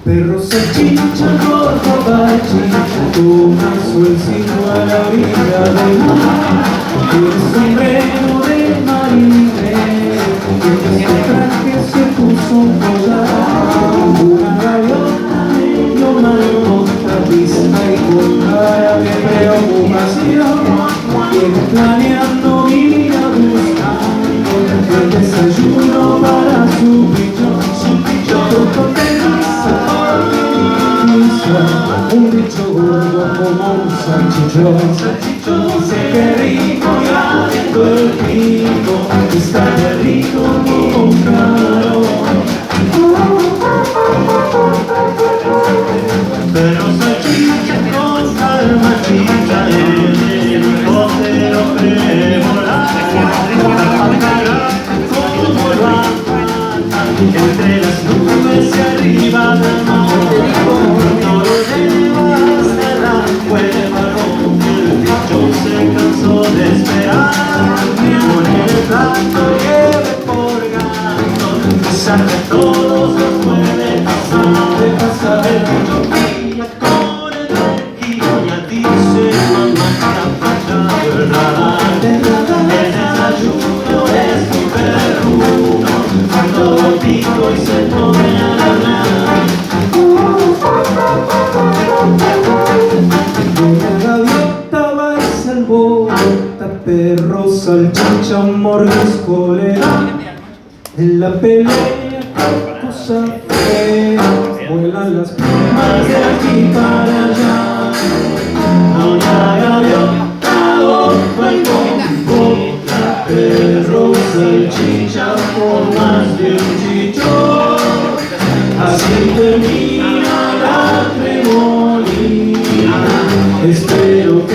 Perro, salchicha, gordo, salchicha, toma suelcito a la vida del mar. El sombrero de marinero, y ese traje se puso un collar. Una gaviota medio malota, vista y cortada de preocupación. Viene planeando, mira buscando el desayuno para su pichón. Un bicho gordo como un salchichón. Dice que rico y abriendo el pico, está de rico como un camarón. Pero salchicha con calma chica, el helicóptero prevolar como la entre las nubes y arriba del mar. No lo llevas de la cueva donde el bicho se cansó de esperar. Con el plato lleve por gato, saca todos los puede pasar. El bicho pilla con el tejido, ya dice mamá que ha fallado el radar. El desayuno es mi perruno, todo pico y se pone a hablar. La gaviota va y se alborota, perro, salchicha, mordisco le da. En la pelea, cosa fea, vuelan las plumas de aquí para allá. Doña gaviota, ojo al bombo, la perro, salchicha, con más de un chichón. Así termina la tremolina. Espero que